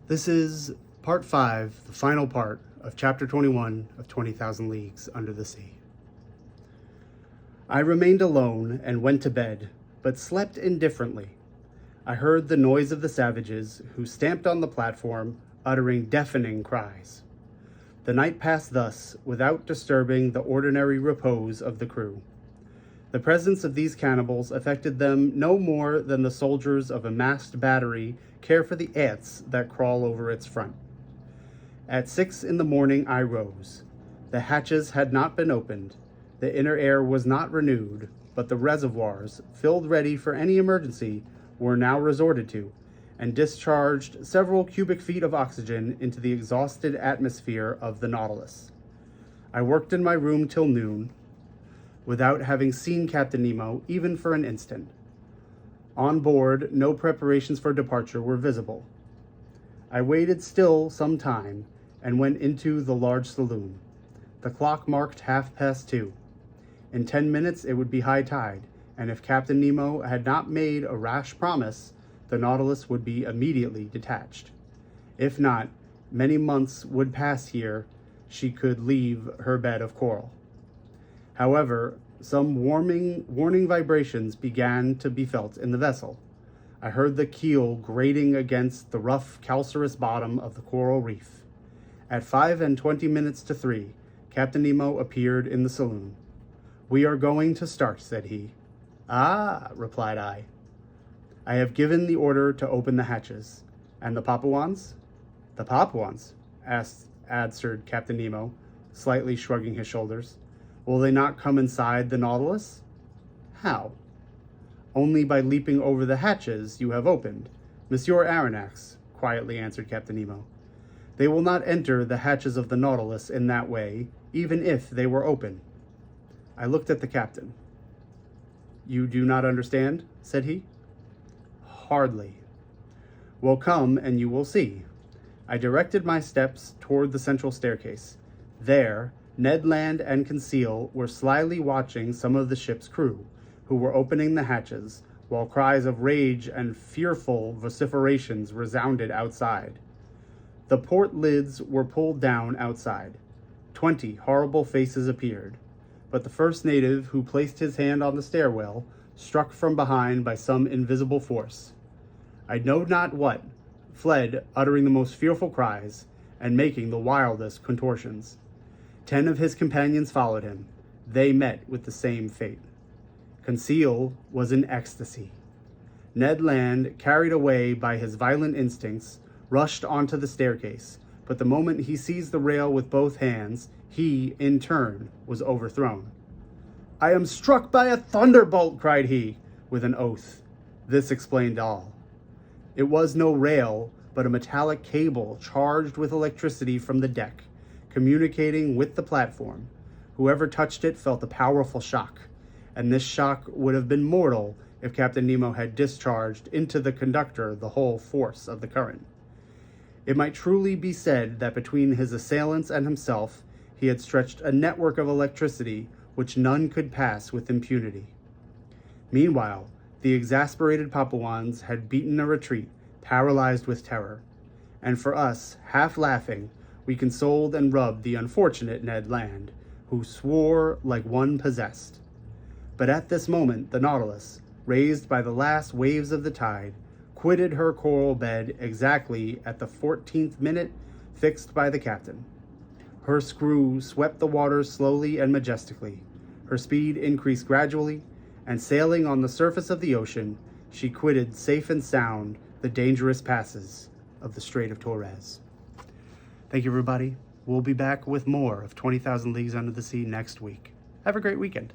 This is part 5, the final part of chapter 21 of 20,000 Leagues Under the Sea. I remained alone and went to bed, but slept indifferently. I heard the noise of the savages who stamped on the platform, uttering deafening cries. The night passed thus, without disturbing the ordinary repose of the crew. The presence of these cannibals affected them no more than the soldiers of a masked battery care for the ants that crawl over its front. At 6 in the morning I rose. The hatches had not been opened, the inner air was not renewed, but the reservoirs, filled ready for any emergency, were now resorted to, and discharged several cubic feet of oxygen into the exhausted atmosphere of the Nautilus. I worked in my room till noon, without having seen Captain Nemo even for an instant. On board, no preparations for departure were visible. I waited still some time and went into the large saloon. The clock marked 2:30. In 10 minutes it would be high tide, and if Captain Nemo had not made a rash promise, the Nautilus would be immediately detached. If not, many months would pass ere she could leave her bed of coral. However, some warning vibrations began to be felt in the vessel. I heard the keel grating against the rough calcareous bottom of the coral reef. At 5:20 to 3, Captain Nemo appeared in the saloon. "We are going to start," said he. "Ah," replied I. "I have given the order to open the hatches." "And the Papuans?" "The Papuans?" answered Captain Nemo, slightly shrugging his shoulders. "Will they not come inside the Nautilus?" "How?" "Only by leaping over the hatches you have opened, Monsieur Aronnax," quietly answered Captain Nemo. "They will not enter the hatches of the Nautilus in that way, even if they were open." I looked at the captain. "You do not understand?" said he. "Hardly." "Well, come and you will see." I directed my steps toward the central staircase. There, Ned Land and Conseil were slyly watching some of the ship's crew, who were opening the hatches, while cries of rage and fearful vociferations resounded outside. The port lids were pulled down outside. 20 horrible faces appeared, but the first native who placed his hand on the stairwell, struck from behind by some invisible force, I know not what, fled uttering the most fearful cries and making the wildest contortions. 10 of his companions followed him. They met with the same fate. Conseil was in ecstasy. Ned Land, carried away by his violent instincts, rushed onto the staircase, but the moment he seized the rail with both hands, he, in turn, was overthrown. "I am struck by a thunderbolt," cried he, with an oath. This explained all. It was no rail, but a metallic cable charged with electricity from the deck, communicating with the platform. Whoever touched it felt a powerful shock, and this shock would have been mortal if Captain Nemo had discharged into the conductor the whole force of the current. It might truly be said that between his assailants and himself, he had stretched a network of electricity which none could pass with impunity. Meanwhile, the exasperated Papuans had beaten a retreat, paralyzed with terror. And for us, half laughing, we consoled and rubbed the unfortunate Ned Land, who swore like one possessed. But at this moment, the Nautilus, raised by the last waves of the tide, quitted her coral bed exactly at the 14th minute fixed by the captain. Her screw swept the waters slowly and majestically. Her speed increased gradually, and sailing on the surface of the ocean, she quitted safe and sound the dangerous passes of the Strait of Torres. Thank you, everybody. We'll be back with more of 20,000 Leagues Under the Sea next week. Have a great weekend.